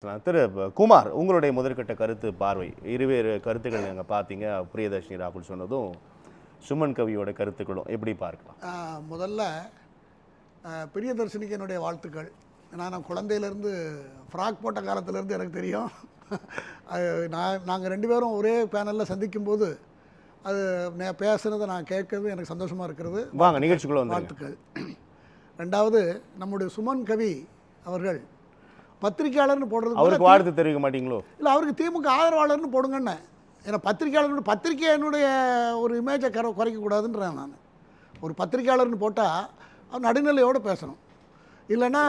திரு குமார், உங்களுடைய முதற்கட்ட கருத்து பார்வை, இருவேறு கருத்துக்கள் நீங்கள் பார்த்தீங்க. பிரியதர்ஷினி ராகுல் சொன்னதும் சுமன் கவியோட கருத்துக்களும் எப்படி பார்க்கலாம்? முதல்ல பிரியதர்ஷினிக்கு என்னுடைய வாழ்த்துக்கள். நான் குழந்தையிலேருந்து ஃப்ராக் போட்ட காலத்திலேருந்து எனக்கு தெரியும். நாங்கள் ரெண்டு பேரும் ஒரே பேனலில் சந்திக்கும்போது அது பேசுனதை நான் கேட்கறது எனக்கு சந்தோஷமாக இருக்கிறது. வாங்க நிகழ்ச்சிக்குள்ள வந்து வாழ்த்துக்கள். ரெண்டாவது, நம்முடைய சுமன் கவி அவர்கள் பத்திரிகையாளர்னு போடுறது அவருக்கு வாழ்த்து தெரிவிக்க மாட்டீங்களோ? இல்லை, அவருக்கு திமுக ஆதரவாளர்னு போடுங்கன்னு. ஏன்னா பத்திரிகையாளர் பத்திரிகை என்னுடைய ஒரு இமேஜை குறைக்கக்கூடாதுன்றேன். நான் ஒரு பத்திரிகையாளர்னு போட்டால் அவர் நடுநிலையோடு பேசணும். இல்லைன்னா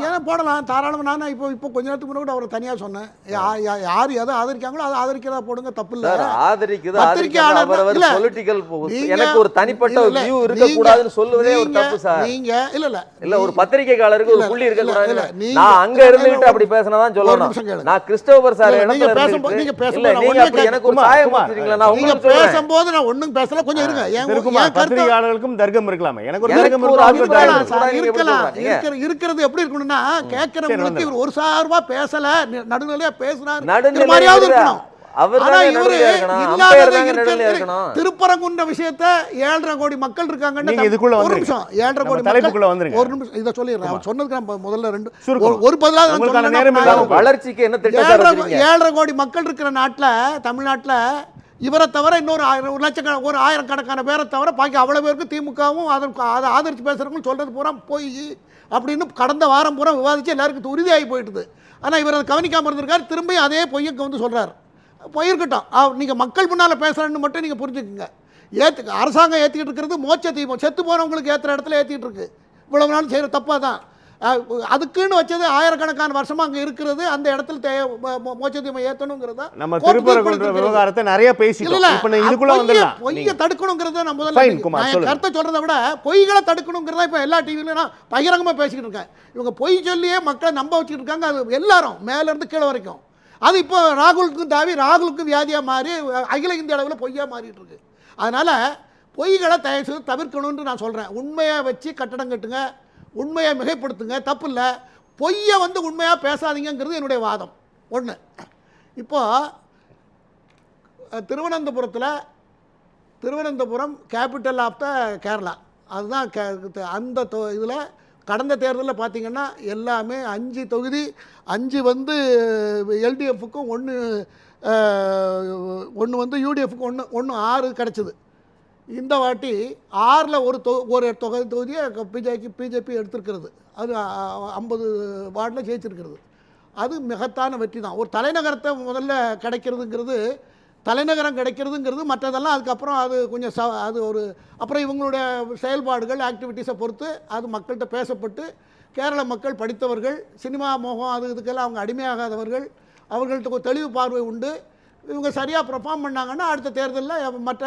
ஏன்னா போடலாம் தாராளமாக. நான் இப்போ கொஞ்ச நேரத்துக்கு முன்னாடி அவரை தனியாக சொன்னேன். யார் எதை ஆதரிக்காங்களோ அதை ஆதரிக்கிறதா போடுங்க, தப்பு இல்லை. பத்திரிகையாளர் எனக்கு ஒரு தனிப்பட்ட வியூ இருக்க கூடாதுன்னு சொல்லுவதே ஒரு தப்பு சார். நீங்க இல்ல ஒரு பத்திரிகையாளருக்கு ஒரு புள்ளி இருக்க கூடாது. நான் அங்க இருந்துட்டு அப்படி பேசினதான் சொல்லணும். நான் கிறிஸ்டோபர் சார் நீங்க பேசும்போது எனக்கு ஒரு சாயம் வச்சிருக்கீங்களா? நான் உங்களுக்கு பேசும்போது நான் ஒண்ணும் பேசல, கொஞ்சம் இருங்க. பத்திரிகையாளர்களுக்கும் தர்க்கம் இருக்கலாமே. எனக்கு ஒரு தர்க்கம் இருக்கிறது எப்படி இருக்கணும்னா, கேட்கிறவங்களுக்கு இவர் ஒரு சார்பா பேசல, நடுநிலையா பேசுறாரு. திருப்பரங்குன்ற விஷயத்தை 7.5 கோடி மக்கள் இருக்காங்க. ஒரு நிமிஷம், 7.5 கோடி ஒரு நிமிஷம் இதை சொல்லிடுறேன். சொன்னதுக்கு முதல்ல ஒரு பதிலாக வளர்ச்சிக்கு என்ன 7.5 கோடி மக்கள் இருக்கிற நாட்டுல, தமிழ்நாட்டுல இவரை தவிர இன்னொரு ஒரு ஆயிரக்கணக்கான பேரை தவிர பாக்கி அவ்வளோ பேருக்கு திமுகவும் அதை ஆதரித்து பேசுகிறவங்களும் சொல்கிறது பூரா போய் அப்படின்னு கடந்த வாரம் பூரா விவாதித்து எல்லாருக்கும் உறுதியாகி போயிட்டுது. ஆனால் இவர் அதை கவனிக்காமல் இருந்திருக்காரு. திரும்பி அதே பொய்யக்கு வந்து சொல்கிறார். போயிருக்கட்டும், நீங்கள் மக்கள் முன்னால் பேசுகிறேன்னு மட்டும் நீங்கள் புரிஞ்சுக்குங்க. அரசாங்கம் ஏற்றிக்கிட்டு இருக்கிறது மோட்ச தீபம், செத்து போனவங்களுக்கு ஏற்றுற இடத்துல ஏற்றிட்டு இருக்கு. இவ்வளவு நாள் செய்கிற தப்பாக தான். அதுக்குன்னு வச்சது ஆயிரக்கணக்கான வருஷமா அங்க இருக்கிறது. அந்த இடத்துல மோட்சத்தீபம் ஏத்தணுங்கிறத நம்ம திருப்பரங்குன்ற விவகாரத்தை நிறைய பேசிட்டோம். இப்போ இதுக்குள்ள வந்துடலாம். பொய்யை தடுக்கணுங்கிறத நான் முதல்ல கருத்தை சொல்றதை விட பொய்களை தடுக்கணுங்கிறத இப்போ எல்லா டிவிலையும் நான் பகிரங்கமா பேசிக்கிட்டு இருக்கேன். இவங்க பொய் சொல்லியே மக்களை நம்ப வச்சுட்டு இருக்காங்க. அது எல்லாரும் மேல இருந்து கீழே வரைக்கும். அது இப்போ ராகுலுக்கும் தாவி ராகுலுக்கும் வியாதியா மாறி அகில இந்திய அளவில் பொய்யா மாறிட்டு இருக்கு. அதனால பொய்களை தயவு செய்து தவிர்க்கணும்னு நான் சொல்றேன். உண்மையை வச்சு கட்டடம் கட்டுங்க, உண்மையை மிகைப்படுத்துங்க, தப்பு இல்லை. பொய்யை வந்து உண்மையாக பேசாதீங்கிறது என்னுடைய வாதம். ஒன்று, இப்போ Thiruvananthapuram capital of the Kerala, அதுதான் அந்த இதில் கடந்த தேர்தலில் பார்த்திங்கன்னா எல்லாமே 5 தொகுதி, 5 வந்து எல்டிஎஃப்க்கும், ஒன்று வந்து யூடிஎஃப்க்கு, ஒன்று 6 கிடச்சிது. இந்த வாட்டி 6ல் ஒரு தொகுதியை பிஜேபி எடுத்திருக்கிறது. அது 50 வார்டில் ஜெயிச்சிருக்கிறது. அது மிகத்தான வெற்றி தான். ஒரு தலைநகரத்தை முதல்ல தலைநகரம் கிடைக்கிறதுங்கிறது மற்றதெல்லாம் அதுக்கப்புறம் அது கொஞ்சம் அது ஒரு அப்புறம் இவங்களுடைய செயல்பாடுகள் ஆக்டிவிட்டீஸை பொறுத்து அது மக்கள்கிட்ட பேசப்பட்டு, கேரள மக்கள் படித்தவர்கள், சினிமா மோகம் அது இதுக்கெல்லாம் அவங்க அடிமையாகாதவர்கள், அவர்கள்ட்ட ஒரு தெளிவு பார்வை உண்டு. இவங்க சரியாக பெர்ஃபார்ம் பண்ணாங்கன்னா அடுத்த தேர்தலில் மற்ற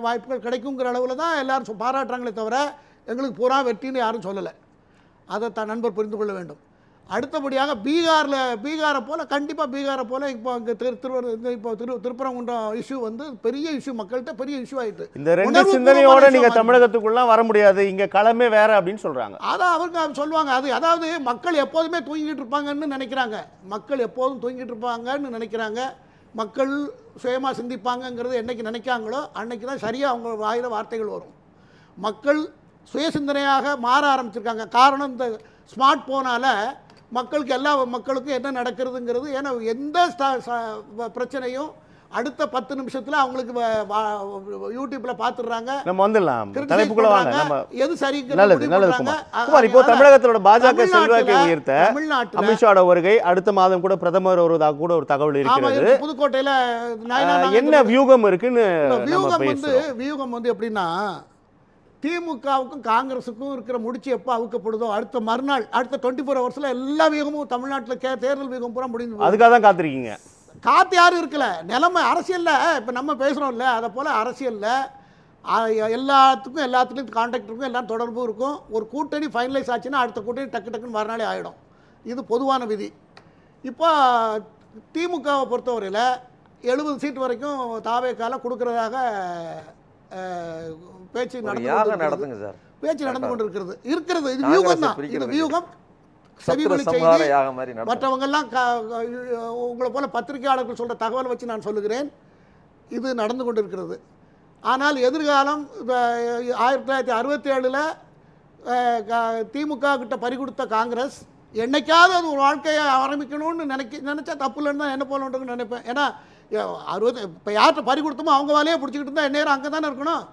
வாய்ப்புகள் கிடைக்குங்கிற அளவில் தான் எல்லாரும் பாராட்டுறாங்களே தவிர எங்களுக்கு பூரா வெற்றின்னு யாரும் சொல்லலை. அதை தான் நண்பர் புரிந்து கொள்ள வேண்டும். அடுத்தபடியாக பீகாரை போல் கண்டிப்பாக பீகாரை போல் இப்போ அங்கே திருப்பரங்குன்றம் இஷ்யூ வந்து பெரிய இஷ்யூ, மக்கள்கிட்ட பெரிய இஷ்யூ ஆகிட்டு. இந்த ரெண்டு சிந்தனையோட நீங்கள் தமிழகத்துக்குள்ளலாம் வர முடியாது, இங்கே களமே வேற அப்படின்னு சொல்கிறாங்க. அதான் அவருக்கு சொல்லுவாங்க. அதாவது மக்கள் எப்போதுமே தூங்கிட்டு இருப்பாங்கன்னு நினைக்கிறாங்க. மக்கள் எப்போதும் தூங்கிட்டு இருப்பாங்கன்னு நினைக்கிறாங்க. மக்கள் சுயமாக சிந்திப்பாங்கங்கிறது என்றைக்கு நினைக்காங்களோ அன்றைக்கி தான் சரியாக அவங்க வாயில வார்த்தைகள் வரும். மக்கள் சுய சிந்தனையாக மாற ஆரம்பிச்சிருக்காங்க. காரணம் இந்த ஸ்மார்ட் ஃபோனால் எல்லா மக்களுக்கும் என்ன நடக்கிறதுங்கிறது. ஏன்னா எந்த பிரச்சனையும் அடுத்த 10 நிமிஷத்தில் அவங்களுக்கு யூடியூப்ல பார்த்துடுறாங்க. நம்ம வந்துடலாம் தலைப்புக்குள்ள வாங்க. நம்ம எது சரிங்க. நல்லது குமார். இப்போ தமிழகத்தோட பாஜக செல்வாக்கை உயர்த்த அமித்ஷாவோட வருகை அடுத்த மாதம் கூட பிரதமர் வருவதாக கூட ஒரு தகவல் இருக்கிறது. புதுக்கோட்டையில என்ன வியூகம் இருக்குன்னு வியூகம் வந்து எப்படின்னா, திமுகவுக்கும் காங்கிரஸுக்கும் இருக்கிற முடிச்சு எப்போ அவுக்கப்படுதோ அடுத்த மறுநாள், அடுத்த 24 ஹவர்ஸில் எல்லா வியூகமும் தமிழ்நாட்டில் தேர்தல் வியூகம் பூரா முடிஞ்சு. அதுக்காக தான் காத்திருக்கீங்க. காத்து யாரும் இருக்கல. நிலைமை அரசியலில் இப்போ நம்ம பேசுகிறோம்ல, அதை போல் அரசியலில் எல்லாத்துக்கும் கான்டாக்ட் இருக்கும், எல்லாம் தொடர்பு இருக்கும். ஒரு கூட்டணி ஃபைனலைஸ் ஆச்சுன்னா அடுத்த கூட்டணி டக்குன்னு மறுநாளே ஆகிடும். இது பொதுவான விதி. இப்போ திமுகவை பொறுத்தவரையில் 70 சீட் வரைக்கும் தாவேக்கால கொடுக்கறதாக பேச்சு நடந்து கொண்டு இருக்கிறது. இது வியூகம் தான். இது வியூகம் செவிவழி சம்ஹார செய்தி யாகம் மாதிரி நடத்தும். மற்றவங்கெல்லாம் உங்களை போல பத்திரிகையாளர்கள் சொல்கிற தகவலை வச்சு நான் சொல்லுகிறேன், இது நடந்து கொண்டிருக்கிறது. ஆனால் எதிர்காலம் 1967 திமுக கிட்ட பறிகொடுத்த காங்கிரஸ் என்னைக்காவது அது ஒரு வாழ்க்கையை ஆரம்பிக்கணும்னு நினச்சா தப்பு இல்லைன்னு தான் என்ன போலன்னு நினைப்பேன். ஏன்னா இப்போ யார்கிட்ட பறி கொடுத்தோமோ அவங்க வேலையே பிடிச்சிக்கிட்டு இருந்தால் எந்நேரம் அங்கே தானே இருக்கணும்.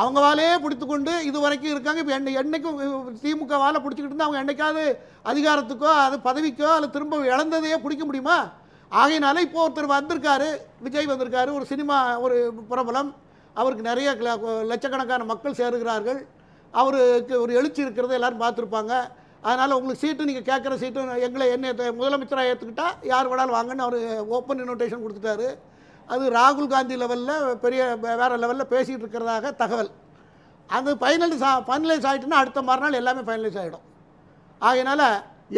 அவங்க வேலையே பிடித்து கொண்டு இது வரைக்கும் இருக்காங்க. இப்போ என்னைக்கும் திமுக வேலை பிடிச்சிக்கிட்டு இருந்தால் அவங்க என்னைக்காவது அதிகாரத்துக்கோ அது பதவிக்கோ அது திரும்ப இழந்ததையே பிடிக்க முடியுமா? ஆகையினால இப்போ ஒருத்தர் வந்திருக்காரு, விஜய் வந்திருக்காரு, ஒரு சினிமா ஒரு பிரபலம், அவருக்கு நிறைய லட்சக்கணக்கான மக்கள் சேருகிறார்கள், அவருக்கு ஒரு எழுச்சி இருக்கிறத எல்லோரும் பார்த்துருப்பாங்க. அதனால் உங்களுக்கு சீட்டு நீங்கள் கேட்குற சீட்டு என்னை முதலமைச்சராக ஏற்றுக்கிட்டா யார் வேணாலும் வாங்கன்னு அவர் ஓப்பன் இன்விடேஷன் கொடுத்துட்டாரு. அது ராகுல் காந்தி லெவலில் பெரிய வேறு லெவலில் பேசிகிட்டு இருக்கிறதாக தகவல். அது ஃபைனலைஸ் ஆகிட்டுன்னா அடுத்த மறுநாள் எல்லாமே ஃபைனலைஸ் ஆகிடும். ஆகையினால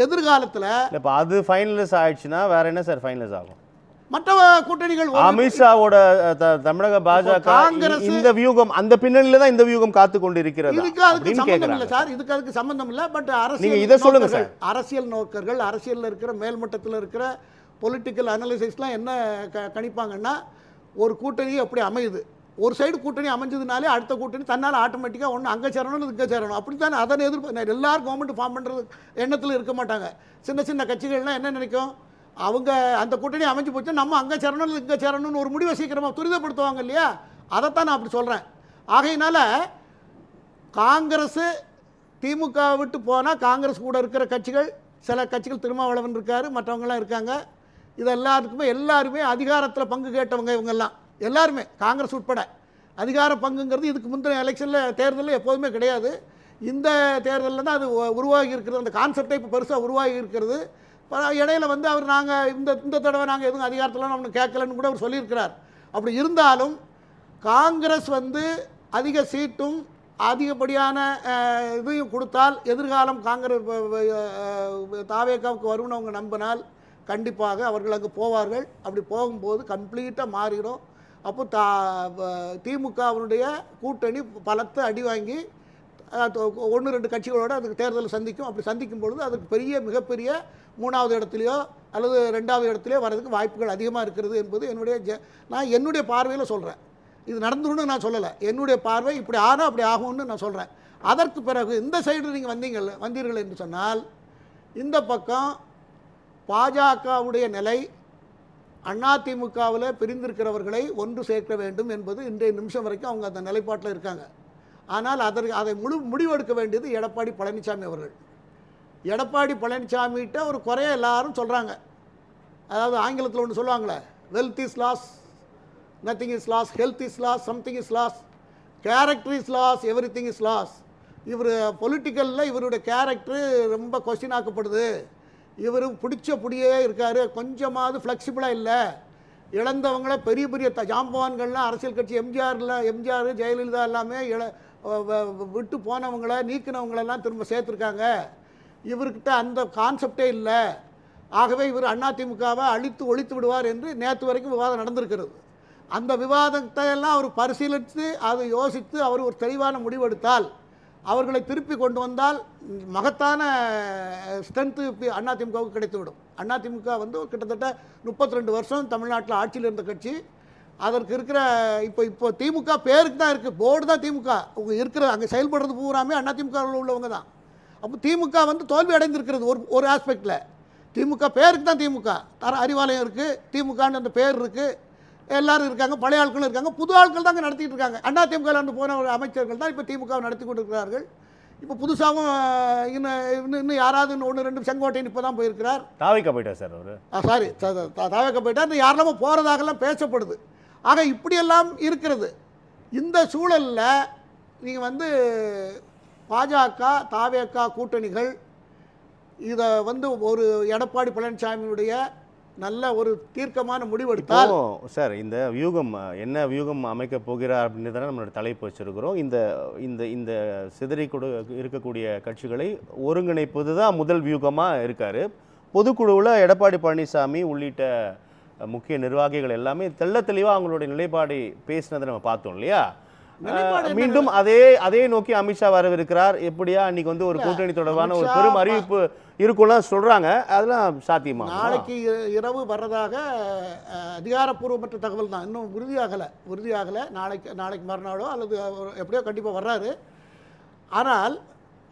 எதிர்காலத்தில் இப்போ அது ஃபைனலைஸ் ஆகிடுச்சுன்னா வேறு என்ன சார் ஃபைனலைஸ் ஆகும்? மற்ற கூட்டணிகள் அமித்ஷாவோட தமிழக பாஜக காங்கிரஸ் இந்த வியூகம் அந்த பின்னணியில தான் இந்த வியூகம் காத்து கொண்டு இருக்கிறது. இதுக்கு அதுக்கு சம்பந்தம் இல்லை சார், இதுக்கு அதுக்கு சம்பந்தம் இல்லை. பட் அரசியல் இதை சொல்லுங்க சார். அரசியல் நோக்கர்கள், அரசியலில் இருக்கிற மேல்மட்டத்தில் இருக்கிற பொலிட்டிக்கல் அனாலிசிஸ்லாம் என்ன கணிப்பாங்கன்னா, ஒரு கூட்டணி எப்படி அமையுது, ஒரு சைடு கூட்டணி அமைஞ்சதுனாலே அடுத்த கூட்டணி தன்னால் ஆட்டோமேட்டிக்காக ஒன்று அங்கே சேரணும் இங்கே சேரணும் அப்படித்தானே. அதனை எல்லாரும் கவர்மெண்ட் ஃபார்ம் பண்ணுறது எண்ணத்தில் இருக்க மாட்டாங்க. சின்ன சின்ன கட்சிகள்லாம் என்ன நினைக்கும், அவங்க அந்த கூட்டணி அமைஞ்சு போச்சு நம்ம அங்கே சேரணும் இங்கே சேரணும்னு ஒரு முடிவை சீக்கிரமாக துரிதப்படுத்துவாங்க இல்லையா? அதைத்தான் நான் அப்படி சொல்கிறேன். ஆகையினால காங்கிரஸ் திமுக விட்டு போனால் காங்கிரஸ் கூட இருக்கிற கட்சிகள், சில கட்சிகள் திருமாவளவன் இருக்கார், மற்றவங்களாம் இருக்காங்க, இது எல்லாருமே அதிகாரத்தில் பங்கு கேட்டவங்க. இவங்கெல்லாம் எல்லாருமே காங்கிரஸ் உட்பட அதிகார பங்குங்கிறது இதுக்கு முந்தின எலெக்ஷனில் தேர்தலில் எப்போதுமே கிடையாது. இந்த தேர்தலில் தான் அது உருவாகி இருக்கிறது. அந்த கான்செப்டை இப்போ பெருசாக உருவாகி இருக்கிறது. இடையில வந்து அவர் நாங்கள் இந்த தடவை நாங்கள் எதுவும் அதிகாரத்தில் ஒன்று கேட்கலன்னு கூட அவர் சொல்லியிருக்கிறார். அப்படி இருந்தாலும் காங்கிரஸ் வந்து அதிக சீட்டும் அதிகப்படியான இதையும் கொடுத்தால் எதிர்காலம் காங்கிரஸ் தாவேகாவுக்கு வரும்னு அவங்க நம்பினால் கண்டிப்பாக அவர்கள் அங்கே போவார்கள். அப்படி போகும்போது கம்ப்ளீட்டாக மாறிடும். அப்போ திமுகவினுடைய கூட்டணி பலத்தை அடி வாங்கி 1-2 கட்சிகளோடு அதுக்கு தேர்தலில் சந்திக்கும். அப்படி சந்திக்கும் பொழுது அதுக்கு மிகப்பெரிய 3வது இடத்துலையோ அல்லது 2வது இடத்துலையோ வர்றதுக்கு வாய்ப்புகள் அதிகமாக இருக்கிறது என்பது நான் என்னுடைய பார்வையில் சொல்கிறேன். இது நடந்துருன்னு நான் சொல்லலை, என்னுடைய பார்வை இப்படி ஆனால் அப்படி ஆகும்னு நான் சொல்கிறேன். அதற்கு பிறகு இந்த சைடு நீங்கள் வந்தீர்கள் என்று சொன்னால் இந்த பக்கம் பாஜகவுடைய நிலை அதிமுகவில் பிரிந்திருக்கிறவர்களை ஒன்று சேர்க்க வேண்டும் என்பது இன்றைய நிமிஷம் வரைக்கும் அவங்க அந்த நிலைப்பாட்டில் இருக்காங்க. ஆனால் அதை முடிவெடுக்க வேண்டியது எடப்பாடி பழனிசாமி அவர்கள். எடப்பாடி பழனிசாமிகிட்ட ஒரு குறைய எல்லாரும் சொல்கிறாங்க. அதாவது ஆங்கிலத்தில் ஒன்று சொல்லுவாங்களே, wealth is lost, nothing is lost, health is lost, something is lost, character is lost, everything is lost. இவர் பொலிட்டிக்கலில் இவருடைய கேரக்டரு ரொம்ப கொஸ்டின் ஆக்கப்படுது. இவர் பிடியே இருக்கார், கொஞ்சமாவது ஃப்ளெக்சிபிளாக இல்லை. இழந்தவங்கள பெரிய பெரிய ஜாம்பவான்கள்லாம் அரசியல் கட்சி எம்ஜிஆர் ஜெயலலிதா எல்லாமே விட்டு போனவங்கள நீக்கினவங்களெல்லாம் திரும்ப சேர்த்துருக்காங்க. இவர்கிட்ட அந்த கான்செப்டே இல்லை. ஆகவே இவர் அதிமுகவை ஒழித்து விடுவார் என்று நேற்று வரைக்கும் விவாதம் நடந்திருக்கிறது. அந்த விவாதத்தை எல்லாம் அவர் பரிசீலித்து அதை யோசித்து அவர் ஒரு தெளிவான முடிவெடுத்தால், அவர்களை திருப்பி கொண்டு வந்தால் மகத்தான ஸ்ட்ரென்த்து அதிமுகவுக்கு கிடைத்துவிடும். அதிமுக வந்து கிட்டத்தட்ட 32 வருஷம் தமிழ்நாட்டில் ஆட்சியில் இருந்த கட்சி. அதற்கு இருக்கிற இப்போ திமுக பேருக்கு தான் இருக்குது, போர்டு தான் திமுக இருக்கிற, அங்கே செயல்படுறது பூராமே அதிமுகவில் உள்ளவங்க தான். அப்போ திமுக வந்து தோல்வி அடைந்திருக்கிறது ஒரு ஆஸ்பெக்டில். திமுக பேருக்கு தான் திமுக, அறிவாலயம் இருக்குது, திமுகன்னு அந்த பேர் இருக்குது, எல்லோரும் இருக்காங்க, பழைய ஆட்களும் இருக்காங்க, புது ஆட்கள் தாங்க நடத்திட்டு இருக்காங்க. அதிமுகவில் போன ஒரு அமைச்சர்கள் தான் இப்போ திமுகவை நடத்தி கொண்டிருக்கிறார்கள். இப்போ புதுசாகவும் இன்னும் யாராவது 1-2 செங்கோட்டையன் இப்போ தான் போயிருக்கிறார். தாவேக்கா போயிட்டார் சார் அவர். சாரி, தாவேக்கா போயிட்டார். இந்த யாரெல்லாமோ போகிறதாகலாம் பேசப்படுது. ஆக இப்படியெல்லாம் இருக்கிறது. இந்த சூழலில் நீங்கள் வந்து பாஜக தாவேக்கா கூட்டணிகள் இதை வந்து ஒரு எடப்பாடி பழனிசாமியுடைய நல்ல ஒரு தீர்க்கமான முடிவெடுத்தால் சார், இந்த வியூகம் என்ன வியூகம் அமைக்க போகிறார் அப்படின்னு தானே நம்மளோட தலைப்பு வச்சிருக்கிறோம். இந்த இந்த இந்த சிதறி இருக்கக்கூடிய கட்சிகளை ஒருங்கிணைப்பது தான் முதல் வியூகமாக இருக்கார். பொதுக்குழுவில் எடப்பாடி பழனிசாமி உள்ளிட்ட முக்கிய நிர்வாகிகள் எல்லாமே தெளிவாக அவங்களுடைய நிலைப்பாடு பேசினதை நம்ம பார்த்தோம் இல்லையா? மீண்டும் அதே நோக்கி அமித்ஷா வரவிருக்கிறார். எப்படியா அன்னைக்கு வந்து ஒரு கூட்டணி தொடர்பான ஒரு பெரும் அறிவிப்பு இருக்கும்லாம் சொல்றாங்க. அதெல்லாம் சாத்தியமா? நாளைக்கு இரவு வர்றதாக அதிகாரப்பூர்வமற்ற தகவல் தான், இன்னும் உறுதியாகலை. நாளைக்கு மறுநாளோ அல்லது எப்படியோ கண்டிப்பாக வர்றாரு. ஆனால்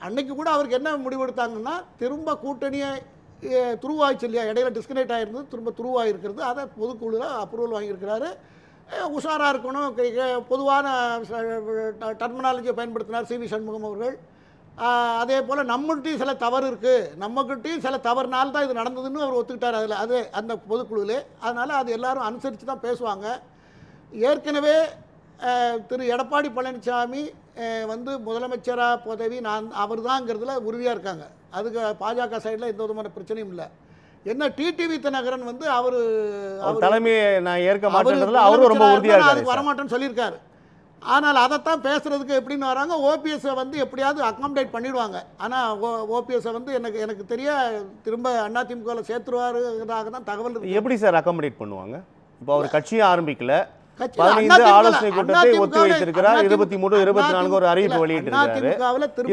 அன்னைக்கு கூட அவருக்கு என்ன முடிவெடுத்தாங்கன்னா, திரும்ப கூட்டணியை துருவாயிச்சு இல்லையா, இடையில டிஸ்கனெக்ட் ஆகிருந்தது, திரும்ப துருவாயிருக்கிறது. அதை பொதுக்குழுவில் அப்ரூவல் வாங்கியிருக்கிறாரு. உஷாராக இருக்கணும், பொதுவான டெர்மினாலஜியை பயன்படுத்தினார் சி வி சண்முகம் அவர்கள். அதே போல் நம்மகிட்டையும் சில தவறு இருக்குது, நம்மகிட்டையும் சில தவறுனால தான் இது நடந்ததுன்னு அவர் ஒத்துக்கிட்டார் அந்த பொதுக்குழுவிலே. அதனால் அது எல்லாரும் அனுசரித்து தான் பேசுவாங்க. ஏற்கனவே திரு எடப்பாடி பழனிசாமி வந்து முதலமைச்சராக பதவி அவர் தான்ங்கிறதுல உறுதியாக இருக்காங்க. அதுக்கு பாஜக சைடில் எந்த விதமான பிரச்சனையும் இல்லை. என்ன டிடிவி தினகரன் வந்து அவர் தலைமையை நான் ஏற்க மாட்டேன்றதுல அவரும் ரொம்ப உறுதியாக இருக்காரு, அதுக்கு வரமாட்டேன்னு சொல்லியிருக்காரு. ஆனால் அதைத்தான் பேசுறதுக்கு எப்படின்னு வராங்க, ஓபிஎஸ்ஸை வந்து எப்படியாவது அக்காமடேட் பண்ணிடுவாங்க. ஆனால் ஓபிஎஸ்ஸை வந்து எனக்கு தெரிய திரும்ப அதிமுகவில் சேர்த்துருவாருதாக தான் தகவல் இருக்கு. எப்படி சார் அக்காமடேட் பண்ணுவாங்க? இப்போ அவர் கட்சியை ஆரம்பிக்கல, 15 ஆலோசனை கூட்டத்தை ஒத்தி வைத்திருக்கிறார், 23, 24 ஒரு அறிவிப்பு வெளியிட்டிருக்காரு.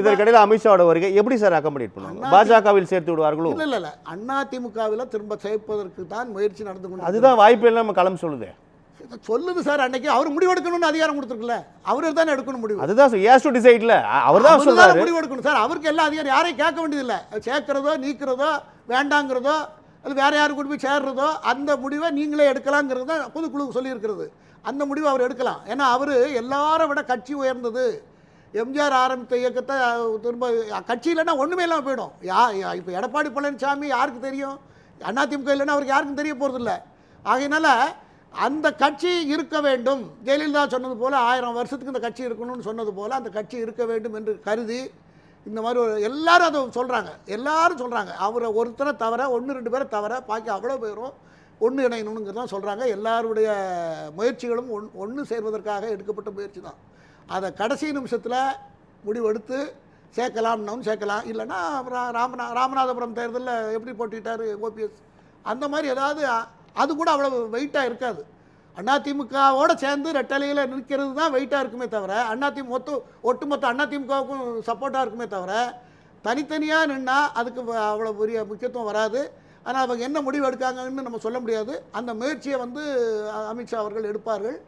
இதற்கிடையில் அமித்ஷாவோட வருகை எப்படி சார் அக்காமடேட் பண்ணுவாங்க? பாஜகவில் சேர்த்து விடுவார்களோ? இல்ல அதிமுகவில் திரும்ப சேர்ப்பதற்கு தான் முயற்சி நடந்து கொண்டு, அதுதான் வாய்ப்பு எல்லாம் நம்ம களம் சொல்லுது சார். அன்னைக்கு அவர் முடிவெடுக்கணும்னு அதிகாரம் கொடுத்துருக்கல, அவரு தானே எடுக்கணும் முடிவு. அதுதான் அவர் தான் சொல்றாரு முடிவு எடுக்கணும் சார். அவருக்கு எல்லா அதிகாரம் யாரையும் கேட்க வேண்டியதில்லை. சேர்க்கிறதோ நீக்கிறதோ வேண்டாங்கிறதோ அது வேற யாரும் கொண்டு போய் சேர்றதோ அந்த முடிவை நீங்களே எடுக்கலாங்கிறது தான் பொதுக்குழு சொல்லியிருக்கிறது. அந்த முடிவு அவர் எடுக்கலாம். ஏன்னா அவர் எல்லாரை விட கட்சி உயர்ந்தது. எம்ஜிஆர் ஆரம்பித்த இயக்கத்தை திரும்ப கட்சி இல்லைன்னா ஒன்றுமே இல்லாமல் போயிடும். இப்போ எடப்பாடி பழனிசாமி யாருக்கு தெரியும்? அதிமுக இல்லைன்னா அவருக்கு யாருக்கும் தெரிய போகிறதில்ல. ஆகையினால அந்த கட்சி இருக்க வேண்டும். ஜெயலலிதா சொன்னது போல் 1000 வருஷத்துக்கு இந்த கட்சி இருக்கணும்னு சொன்னது போல் அந்த கட்சி இருக்க வேண்டும் என்று கருதி இந்த மாதிரி எல்லாரும் அதை சொல்கிறாங்க. அவரை ஒருத்தரை தவிர 1-2 பேரை தவிர பாக்கி அவ்வளோ பேரும் ஒன்று இணையணுங்கிறதான் சொல்கிறாங்க. எல்லாருடைய முயற்சிகளும் ஒன்று சேர்வதற்காக எடுக்கப்பட்ட முயற்சி தான். அதை கடைசி நிமிஷத்தில் முடிவெடுத்து சேர்க்கலாம், இல்லைன்னா ராமநாதபுரம் தேர்தலில் எப்படி போட்டிட்டார் ஓபிஎஸ், அந்த மாதிரி ஏதாவது அது கூட அவ்வளோ வெயிட்டாக இருக்காது. அதிமுகவோடு சேர்ந்து ரெட்டலையில் நிற்கிறது தான் வெயிட்டாக இருக்குமே தவிர, ஒட்டுமொத்த அதிமுகவுக்கும் சப்போர்ட்டாக இருக்குமே தவிர, தனித்தனியாக நின்னால் அதுக்கு அவ்வளோ பெரிய முக்கியத்துவம் வராது. ஆனால் அவங்க என்ன முடிவு எடுக்காங்கன்னு நம்ம சொல்ல முடியாது. அந்த முயற்சியை வந்து அமித்ஷா அவர்கள் எடுப்பார்கள்.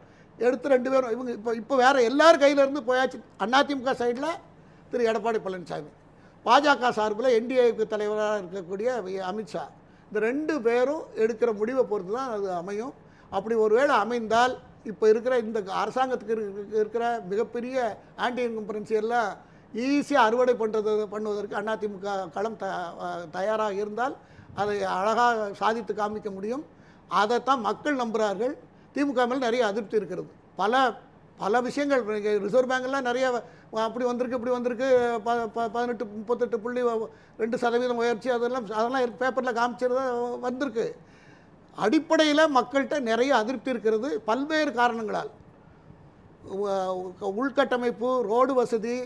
எடுத்து 2 பேரும் இவங்க இப்போ வேறு எல்லார் கையிலேருந்து போயாச்சு. அதிமுக சைடில் திரு எடப்பாடி பழனிசாமி, பாஜக சார்பில் என்டிஏக்கு தலைவராக இருக்கக்கூடிய அமித்ஷா, இந்த 2 பேரும் எடுக்கிற முடிவை பொறுத்து தான் அது அமையும். அப்படி ஒருவேளை அமைந்தால் இப்போ இருக்கிற இந்த அரசாங்கத்துக்கு இருக்கிற மிகப்பெரிய ஆன்டி இன்கம்பரன்சி எல்லாம் ஈஸியாக அறுவடை பண்ணுவதற்கு அதிமுக களம் தயாராக இருந்தால் அதை அழகாக சாதித்து காமிக்க முடியும். அதைத்தான் மக்கள் நம்புகிறார்கள். திமுக மேல் நிறைய அதிருப்தி இருக்கிறது. பல விஷயங்கள் ரிசர்வ் பேங்க்லாம் நிறைய அப்படி வந்திருக்கு 18.38% உயர்ச்சி அதெல்லாம் பேப்பரில் காமிச்சது வந்திருக்கு. அடிப்படையில் மக்கள்கிட்ட நிறைய அதிருப்தி இருக்கிறது பல்வேறு காரணங்களால். உள்கட்டமைப்பு, ரோடு வசதி,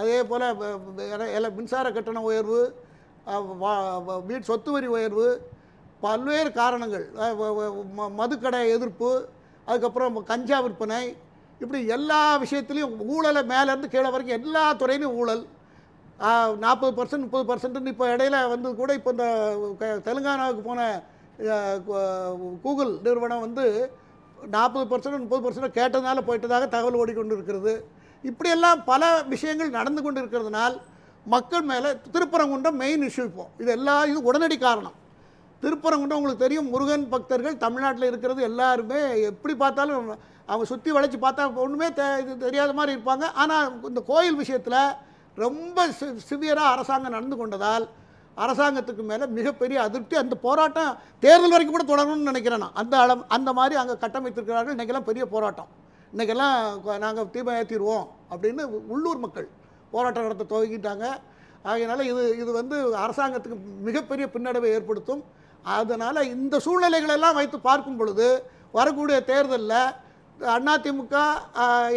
அதே போல் மின்சார கட்டண உயர்வு, வீட்டு சொத்து வரி உயர்வு, பல்வேறு காரணங்கள், மதுக்கடை எதிர்ப்பு, அதுக்கப்புறம் கஞ்சா விற்பனை, இப்படி எல்லா விஷயத்துலையும் ஊழலை மேலேருந்து கீழே வரைக்கும் எல்லா துறையிலையும் ஊழல். 40% 30%. இப்போ இடையில வந்து கூட இப்போ இந்த தெலுங்கானாவுக்கு போன கூகுள் நிறுவனம் வந்து 40% 30% கேட்டதுனால போயிட்டதாக தகவல் ஓடிக்கொண்டு இருக்கிறது. இப்படியெல்லாம் பல விஷயங்கள் நடந்து கொண்டு இருக்கிறதுனால் மக்கள் மேலே திருப்பரங்குன்றம் மெயின் இஷ்யூ. இப்போ இது உடனடி காரணம். திருப்பரங்குன்றம் உங்களுக்கு தெரியும், முருகன் பக்தர்கள் தமிழ்நாட்டில் இருக்கிறது எல்லாருமே எப்படி பார்த்தாலும் அவங்க சுற்றி வளைச்சி பார்த்தா ஒன்றுமே தெரியாத மாதிரி இருப்பாங்க. ஆனால் இந்த கோயில் விஷயத்தில் ரொம்ப சிவியராக அரசாங்கம் நடந்து கொண்டதால் அரசாங்கத்துக்கு மேலே மிகப்பெரிய அதிருப்தி. அந்த போராட்டம் தேர்தல் வரைக்கும் கூட தொடரணும்னு நினைக்கிறேன் நான். அந்த மாதிரி அங்கே கட்டமைத்திருக்கிறார்கள். இன்றைக்கெல்லாம் பெரிய போராட்டம். இன்றைக்கெல்லாம் நாங்கள் தீபம் ஏற்றிடுவோம் அப்படின்னு உள்ளூர் மக்கள் போராட்டம் நடத்த துவங்கிட்டாங்க. ஆகையினால இது வந்து அரசாங்கத்துக்கு மிகப்பெரிய பின்னடைவை ஏற்படுத்தும். அதனால் இந்த சூழ்நிலைகளெல்லாம் வைத்து பார்க்கும் பொழுது வரக்கூடிய தேர்தலில் அதிமுக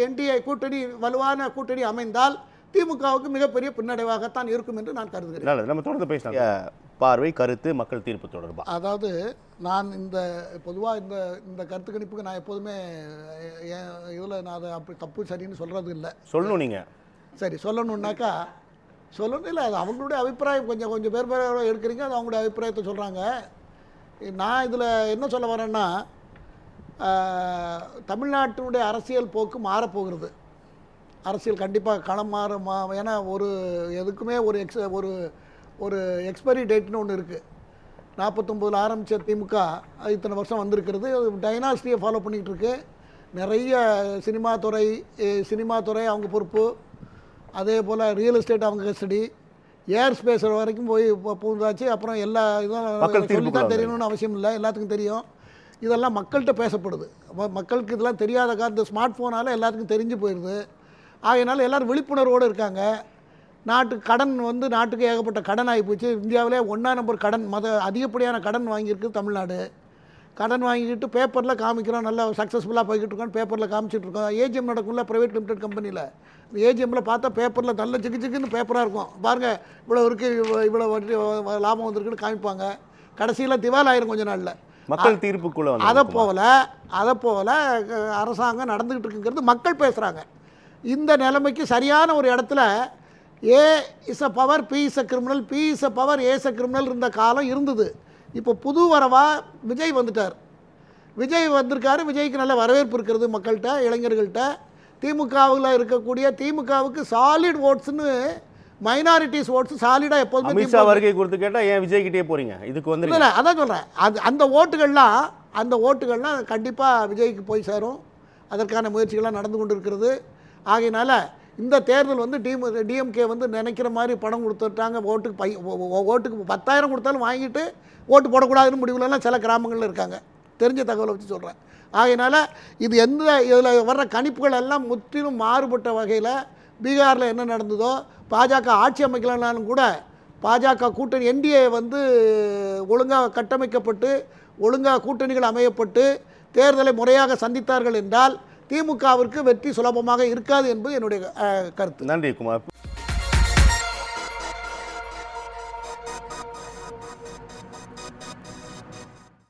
என்டிஏ கூட்டணி வலுவான கூட்டணி அமைந்தால் திமுகவுக்கு மிகப்பெரிய பின்னடைவாகத்தான் இருக்கும் என்று நான் கருதுகிறேன். நம்ம தொடர்ந்து பேசலாம். பார்வை, கருத்து, மக்கள் தீர்ப்பு தொடர்பா? அதாவது நான் பொதுவாக இந்த கருத்து கணிப்புக்கு நான் எப்போதுமே இதில் நான் அதை அப்படி தப்பு சரின்னு சொல்கிறது இல்லை. சொல்லணும் நீங்கள். சரி, சொல்லணுன்னாக்கா சொல்லணும் இல்லை, அது அவங்களுடைய அபிப்பிராயம். கொஞ்சம் பேர் எடுக்கிறீங்க, அது அவங்களுடைய அபிப்பிராயத்தை சொல்கிறாங்க. நான் இதில் என்ன சொல்ல வரேன்னா, தமிழ்நாட்டினுடைய அரசியல் போக்கு மாறப்போகிறது. அரசியல் கண்டிப்பாக களம் ஏன்னா எதுக்குமே ஒரு எக்ஸ்பைரி டேட்னு ஒன்று இருக்குது. 49 ஆரம்பித்த திமுக இத்தனை வருஷம் வந்திருக்கிறது. டைனாஸ்டியை ஃபாலோ பண்ணிகிட்டு இருக்கு. நிறைய சினிமா துறை அவங்க பொறுப்பு, அதே போல் ரியல் எஸ்டேட் அவங்க கஸ்டடி, ஏர் ஸ்பேஸ் வரைக்கும் போய் பூந்தாச்சு. அப்புறம் எல்லா இதுவும் சொல்லி தான் தெரியணும்னு அவசியம் இல்லை, எல்லாத்துக்கும் தெரியும். இதெல்லாம் மக்கள்கிட்ட பேசப்படுது. மக்களுக்கு இதெல்லாம் தெரியாத இந்த ஸ்மார்ட் ஃபோனால் எல்லாத்துக்கும் தெரிஞ்சு போயிடுது. ஆகையினால எல்லோரும் விழிப்புணர்வோடு இருக்காங்க. நாட்டுக்கு ஏகப்பட்ட கடன் ஆகிப்போச்சு. இந்தியாவிலே 1ஆம் நம்பர் கடன், அதிகப்படியான கடன் வாங்கியிருக்கு தமிழ்நாடு. கடன் வாங்கிக்கிட்டு பேப்பரில் காமிக்கிறோம், நல்லா சக்ஸஸ்ஃபுல்லாக போய்கிட்டு இருக்கோம், பேப்பரில் காமிச்சிட்ருக்கோம். ஏஜிஎம் நடக்கும்ல ப்ரைவேட் லிமிடெட் கம்பெனியில். ஏஜிஎம்மில் பார்த்தா பேப்பரில் நல்ல சிக்குன்னு பேப்பராக இருக்கும். பாருங்கள், இவ்வளோ இருக்குது, இவ்வளோ வட்டி லாபம் வந்திருக்குன்னு காமிப்பாங்க. கடைசியில் திவால் ஆயிரும் கொஞ்ச நாளில். மக்கள் தீர்ப்புக்குள்ளே வந்து அதை போல் அரசாங்கம் நடந்துக்கிட்டு இருக்குங்கிறது மக்கள் பேசுகிறாங்க. இந்த நிலைமைக்கு சரியான ஒரு இடத்துல A is a power, B is a criminal, B is a power, A is a criminal இருந்த காலம் இருந்தது. இப்போ புது வரவாக விஜய் வந்துட்டார். விஜய் வந்திருக்காரு. விஜய்க்கு நல்ல வரவேற்பு இருக்கிறது மக்கள்கிட்ட, இளைஞர்கள்ட்ட. திமுகவில் இருக்கக்கூடிய திமுகவுக்கு சாலிட் ஓட்ஸ்னு, மைனாரிட்டிஸ் ஓட்ஸ் சாலிடாக எப்போதுமே. அமித்ஷா வருகை கொடுத்து கேட்டால் ஏன் விஜய் கிட்டே போகிறீங்க? இதுக்கு வந்து இல்லை, அதான் சொல்கிறேன். அந்த ஓட்டுகள்லாம் கண்டிப்பாக விஜய்க்கு போய் சேரும். அதற்கான முயற்சிகள்லாம் நடந்து கொண்டு இருக்கிறது. ஆகையினால இந்த தேர்தல் வந்து டிஎம்கே வந்து நினைக்கிற மாதிரி பணம் கொடுத்துட்டாங்க. ஓட்டுக்கு 10,000 கொடுத்தாலும் வாங்கிட்டு ஓட்டு போடக்கூடாதுன்னு முடிவுலலாம் சில கிராமங்களில் இருக்காங்க. தெரிஞ்ச தகவலை வச்சு சொல்கிறேன். ஆகையினால இதில் வர்ற கணிப்புகள் எல்லாம் முற்றிலும் மாறுபட்ட வகையில் பீகாரில் என்ன நடந்ததோ, பாஜக ஆட்சி அமைக்கலனாலும் கூட பாஜக கூட்டணி என்டிஏ வந்து ஒழுங்காக கட்டமைக்கப்பட்டு ஒழுங்காக கூட்டணிகள் அமையப்பட்டு தேர்தலை முறையாக சந்தித்தார்கள் என்றால் திமுகவிற்கு வெற்றி சுலபமாக இருக்காது என்பது என்னுடைய கருத்து. நன்றி குமார்.